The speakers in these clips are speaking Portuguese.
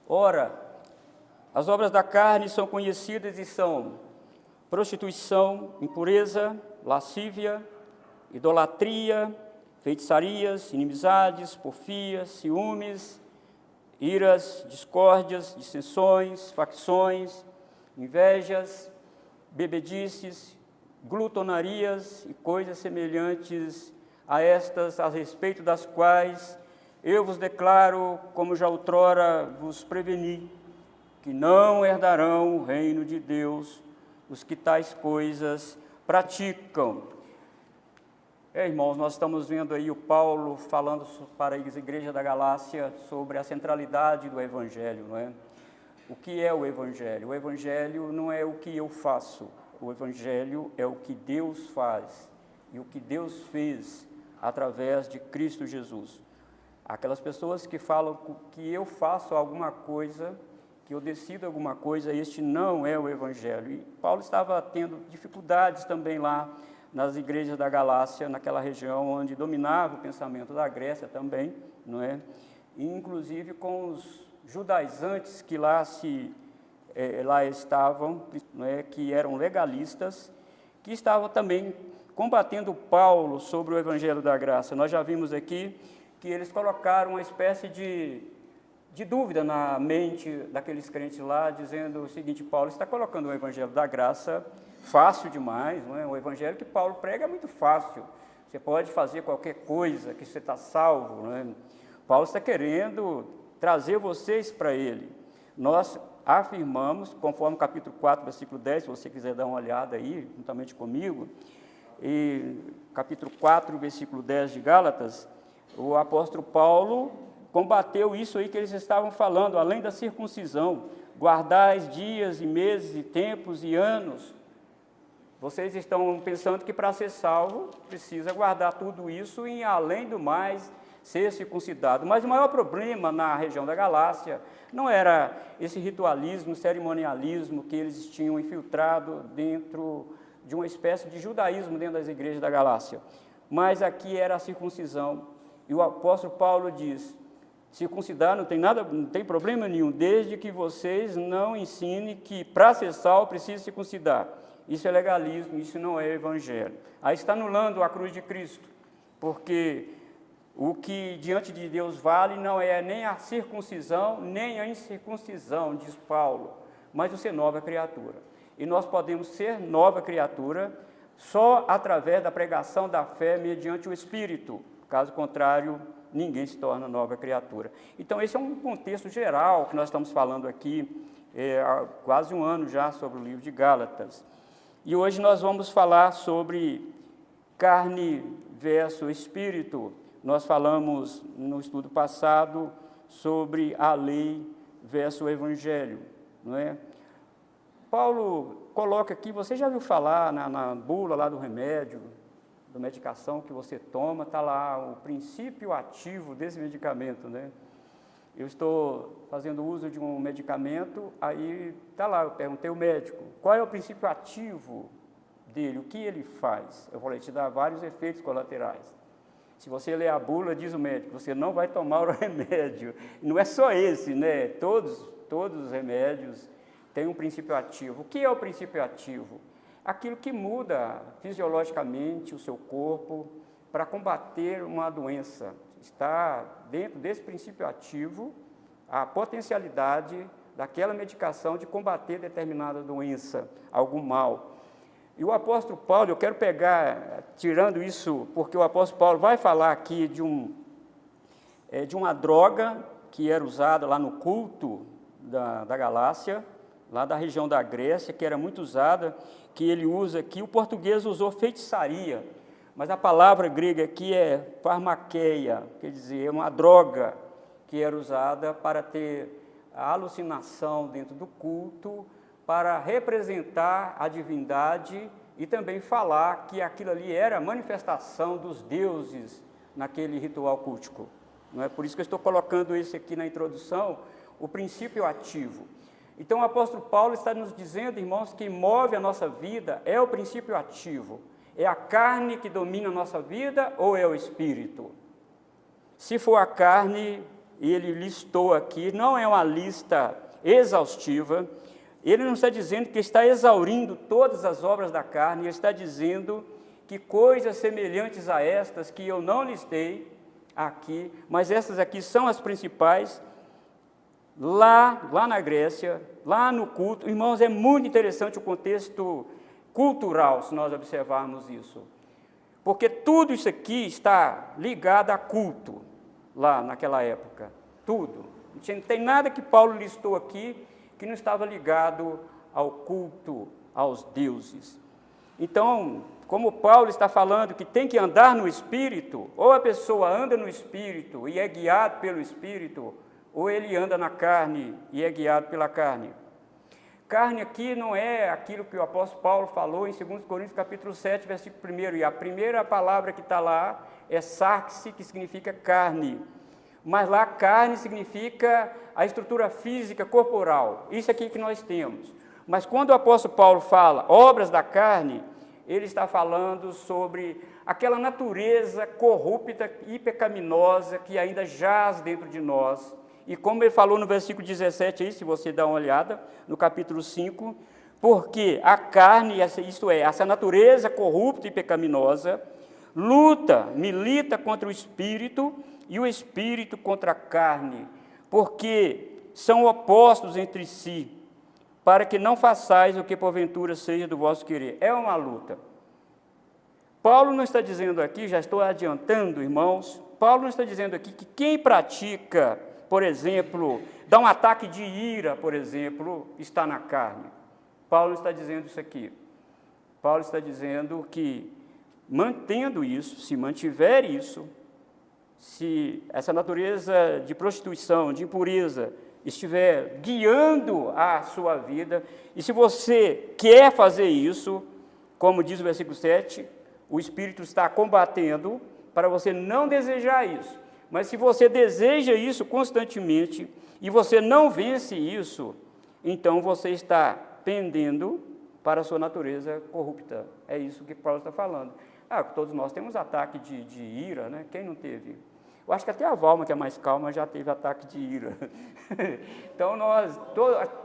Ora, as obras da carne são conhecidas e são prostituição, impureza, lascívia, idolatria, feitiçarias, inimizades, porfias, ciúmes, iras, discórdias, dissensões, facções, invejas, bebedices, glutonarias e coisas semelhantes a estas, a respeito das quais eu vos declaro, como já outrora vos preveni, que não herdarão o reino de Deus os que tais coisas praticam. Irmãos, nós estamos vendo aí o Paulo falando para a igreja da Galácia sobre a centralidade do Evangelho, não é? O que é o Evangelho? O Evangelho não é o que eu faço, o Evangelho é o que Deus faz e o que Deus fez através de Cristo Jesus. Aquelas pessoas que falam que eu faço alguma coisa, que eu decido alguma coisa, este não é o Evangelho. E Paulo estava tendo dificuldades também lá nas igrejas da Galácia, naquela região onde dominava o pensamento da Grécia também, não é? E, inclusive com os judaizantes que lá estavam, não é? Que eram legalistas, que estavam também combatendo Paulo sobre o Evangelho da Graça. Nós já vimos aqui que eles colocaram uma espécie de dúvida na mente daqueles crentes lá, dizendo o seguinte: Paulo está colocando o Evangelho da Graça fácil demais, não é? O Evangelho que Paulo prega é muito fácil, você pode fazer qualquer coisa que você está salvo, não é? Paulo está querendo trazer vocês para ele. Nós afirmamos, conforme o capítulo 4, versículo 10, se você quiser dar uma olhada aí, juntamente comigo, e capítulo 4, versículo 10 de Gálatas, o apóstolo Paulo combateu isso aí que eles estavam falando, além da circuncisão, guardais dias e meses e tempos e anos. Vocês estão pensando que para ser salvo precisa guardar tudo isso e, além do mais, ser circuncidado. Mas o maior problema na região da Galácia não era esse ritualismo, cerimonialismo que eles tinham infiltrado dentro de uma espécie de judaísmo dentro das igrejas da Galácia, mas aqui era a circuncisão. E o apóstolo Paulo diz: circuncidar não tem problema nenhum, desde que vocês não ensinem que para ser salvo precisa circuncidar. Isso é legalismo, isso não é evangelho. Aí está anulando a cruz de Cristo, porque o que diante de Deus vale não é nem a circuncisão, nem a incircuncisão, diz Paulo, mas o ser nova criatura. E nós podemos ser nova criatura só através da pregação da fé mediante o Espírito. Caso contrário, ninguém se torna nova criatura. Então, esse é um contexto geral que nós estamos falando aqui, há quase um ano já, sobre o livro de Gálatas. E hoje nós vamos falar sobre carne versus espírito. Nós falamos no estudo passado sobre a lei versus o evangelho, não é? Paulo coloca aqui, você já viu falar na bula lá do remédio, da medicação que você toma, está lá o princípio ativo desse medicamento, né? Eu estou fazendo uso de um medicamento, aí está lá, eu perguntei ao médico, qual é o princípio ativo dele, o que ele faz? Eu falei, te dá vários efeitos colaterais. Se você ler a bula, diz o médico, você não vai tomar o remédio. Não é só esse, né? Todos os remédios têm um princípio ativo. O que é o princípio ativo? Aquilo que muda fisiologicamente o seu corpo para combater uma doença. Está dentro desse princípio ativo a potencialidade daquela medicação de combater determinada doença, algum mal. E o apóstolo Paulo, eu quero pegar, tirando isso, porque o apóstolo Paulo vai falar aqui de uma droga que era usada lá no culto da Galácia, lá da região da Grécia, que era muito usada, que ele usa aqui. O português usou feitiçaria, mas a palavra grega aqui é farmaqueia, quer dizer, é uma droga que era usada para ter a alucinação dentro do culto, para representar a divindade e também falar que aquilo ali era a manifestação dos deuses naquele ritual cultico. Não é por isso que eu estou colocando isso aqui na introdução, o princípio ativo. Então, o apóstolo Paulo está nos dizendo, irmãos, que move a nossa vida é o princípio ativo. É a carne que domina a nossa vida ou é o espírito? Se for a carne, ele listou aqui, não é uma lista exaustiva, ele não está dizendo que está exaurindo todas as obras da carne, ele está dizendo que coisas semelhantes a estas, que eu não listei aqui, mas essas aqui são as principais, lá na Grécia, lá no culto. Irmãos, é muito interessante o contexto cultural, se nós observarmos isso, porque tudo isso aqui está ligado a culto, lá naquela época, tudo. Não tem nada que Paulo listou aqui que não estava ligado ao culto aos deuses. Então, como Paulo está falando que tem que andar no Espírito, ou a pessoa anda no Espírito e é guiado pelo Espírito, ou ele anda na carne e é guiado pela carne. Carne aqui não é aquilo que o apóstolo Paulo falou em 2 Coríntios capítulo 7, versículo 1, e a primeira palavra que está lá é sarxe, que significa carne. Mas lá carne significa a estrutura física, corporal, isso aqui que nós temos. Mas quando o apóstolo Paulo fala obras da carne, ele está falando sobre aquela natureza corrupta e pecaminosa que ainda jaz dentro de nós. E como ele falou no versículo 17, aí, se você dá uma olhada, no capítulo 5, porque a carne, isto é, essa natureza corrupta e pecaminosa, milita contra o Espírito, e o Espírito contra a carne, porque são opostos entre si, para que não façais o que porventura seja do vosso querer. É uma luta. Paulo não está dizendo aqui, já estou adiantando, irmãos, Paulo não está dizendo aqui que quem pratica, por exemplo, dá um ataque de ira, por exemplo, está na carne. Paulo está dizendo isso aqui. Paulo está dizendo que, mantendo isso, se mantiver isso, se essa natureza de prostituição, de impureza, estiver guiando a sua vida, e se você quer fazer isso, como diz o versículo 7, o Espírito está combatendo para você não desejar isso. Mas se você deseja isso constantemente e você não vence isso, então você está pendendo para a sua natureza corrupta. É isso que Paulo está falando. Todos nós temos ataque de ira, né? Quem não teve? Eu acho que até a Valma, que é mais calma, já teve ataque de ira. Então,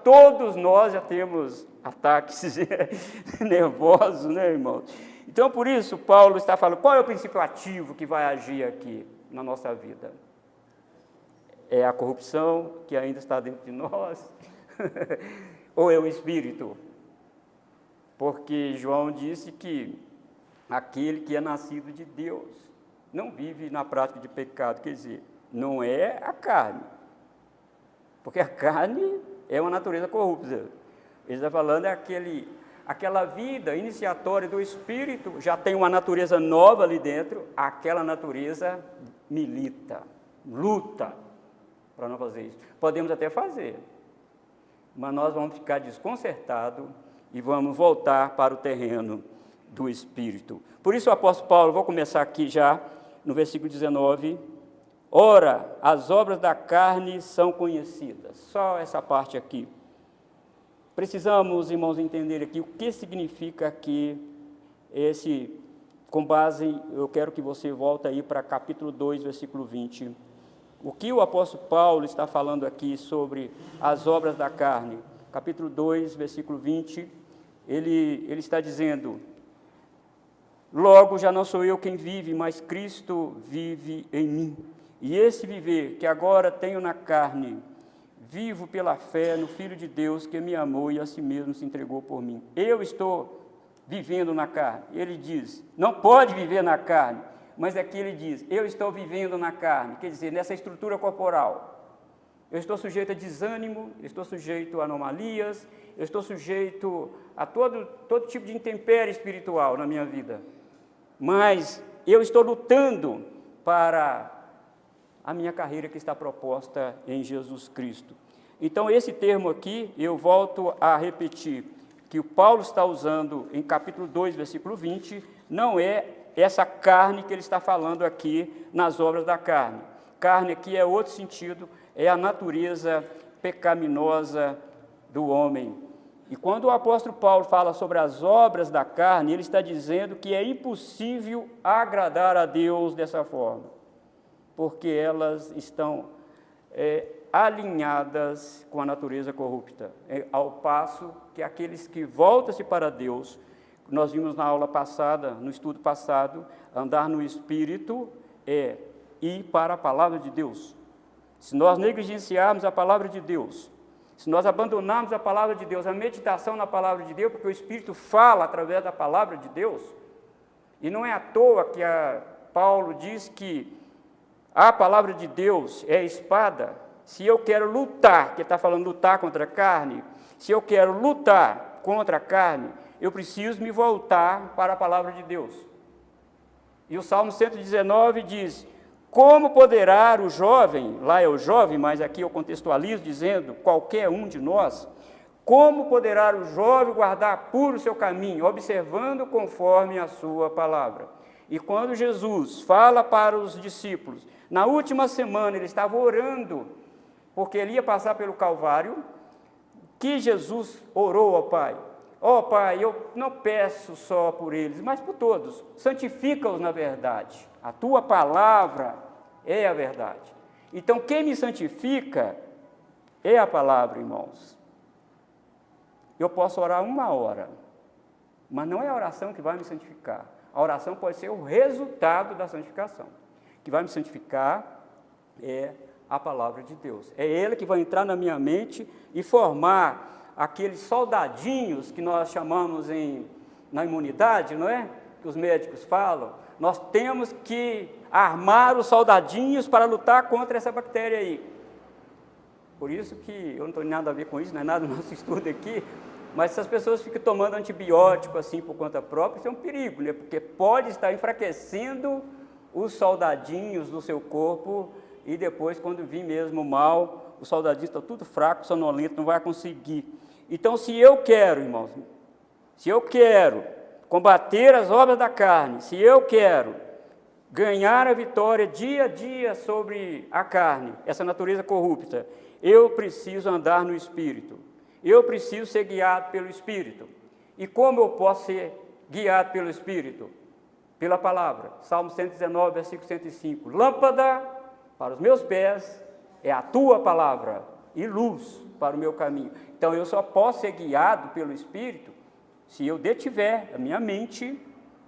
todos nós já temos ataques nervosos, né, irmãos? Então, por isso, Paulo está falando, qual é o princípio ativo que vai agir aqui na nossa vida? É a corrupção que ainda está dentro de nós? Ou é o Espírito? Porque João disse que aquele que é nascido de Deus não vive na prática de pecado, quer dizer, não é a carne, porque a carne é uma natureza corrupta. Ele está falando aquela vida iniciatória do Espírito, já tem uma natureza nova ali dentro, aquela natureza milita, luta para não fazer isso. Podemos até fazer, mas nós vamos ficar desconcertados e vamos voltar para o terreno do Espírito. Por isso o apóstolo Paulo, vou começar aqui já, no versículo 19, ora, as obras da carne são conhecidas. Só essa parte aqui. Precisamos, irmãos, entender aqui o que significa aqui com base, eu quero que você volte aí para capítulo 2, versículo 20. O que o apóstolo Paulo está falando aqui sobre as obras da carne? Capítulo 2, versículo 20, ele está dizendo: logo já não sou eu quem vive, mas Cristo vive em mim. E esse viver que agora tenho na carne, vivo pela fé no Filho de Deus que me amou e a si mesmo se entregou por mim. Eu estou vivendo na carne. Ele diz, não pode viver na carne, mas aqui ele diz, eu estou vivendo na carne, quer dizer, nessa estrutura corporal. Eu estou sujeito a desânimo, eu estou sujeito a anomalias, eu estou sujeito a todo tipo de intempérie espiritual na minha vida. Mas eu estou lutando para a minha carreira que está proposta em Jesus Cristo. Então, esse termo aqui, eu volto a repetir, que o Paulo está usando em capítulo 2, versículo 20, não é essa carne que ele está falando aqui nas obras da carne. Carne aqui é outro sentido, é a natureza pecaminosa do homem. E quando o apóstolo Paulo fala sobre as obras da carne, ele está dizendo que é impossível agradar a Deus dessa forma, porque elas estão alinhadas com a natureza corrupta, ao passo que aqueles que voltam-se para Deus, nós vimos na aula passada, no estudo passado, andar no Espírito é ir para a palavra de Deus. Se nós negligenciarmos a palavra de Deus, se nós abandonarmos a palavra de Deus, a meditação na palavra de Deus, porque o Espírito fala através da palavra de Deus, e não é à toa que Paulo diz que a palavra de Deus é a espada. Se eu quero lutar, que está falando lutar contra a carne, se eu quero lutar contra a carne, eu preciso me voltar para a palavra de Deus. E o Salmo 119 diz: como poderá o jovem, lá é o jovem, mas aqui eu contextualizo dizendo qualquer um de nós, como poderá o jovem guardar puro o seu caminho, observando conforme a sua palavra? E quando Jesus fala para os discípulos, na última semana ele estava orando, porque ele ia passar pelo Calvário, que Jesus orou ao Pai: ó Pai, eu não peço só por eles, mas por todos, santifica-os na verdade, a tua palavra é a verdade. Então, quem me santifica é a palavra, irmãos. Eu posso orar 1 hora, mas não é a oração que vai me santificar. A oração pode ser o resultado da santificação. O que vai me santificar é a palavra de Deus. É Ele que vai entrar na minha mente e formar aqueles soldadinhos que nós chamamos na imunidade, não é? Que os médicos falam. Nós temos que armar os soldadinhos para lutar contra essa bactéria aí. Por isso que eu não tenho nada a ver com isso, não é nada do nosso estudo aqui, mas se as pessoas ficam tomando antibiótico assim por conta própria, isso é um perigo, né? Porque pode estar enfraquecendo os soldadinhos do seu corpo e depois, quando vir mesmo mal, os soldadinhos estão tudo fracos, sonolento, não vai conseguir. Então, se eu quero, irmãos, se eu quero combater as obras da carne, se eu quero ganhar a vitória dia a dia sobre a carne, essa natureza corrupta, eu preciso andar no Espírito, eu preciso ser guiado pelo Espírito. E como eu posso ser guiado pelo Espírito? Pela palavra. Salmo 119, versículo 105. Lâmpada para os meus pés é a tua palavra e luz para o meu caminho. Então, eu só posso ser guiado pelo Espírito se eu detiver a minha mente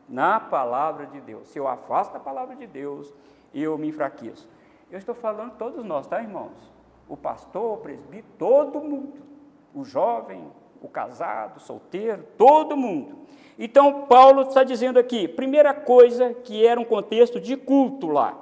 na palavra de Deus. Se eu afasto a palavra de Deus, eu me enfraqueço. Eu estou falando todos nós, tá, irmãos? O pastor, o presbítero, todo mundo. O jovem, o casado, o solteiro, todo mundo. Então, Paulo está dizendo aqui, primeira coisa, que era um contexto de culto lá.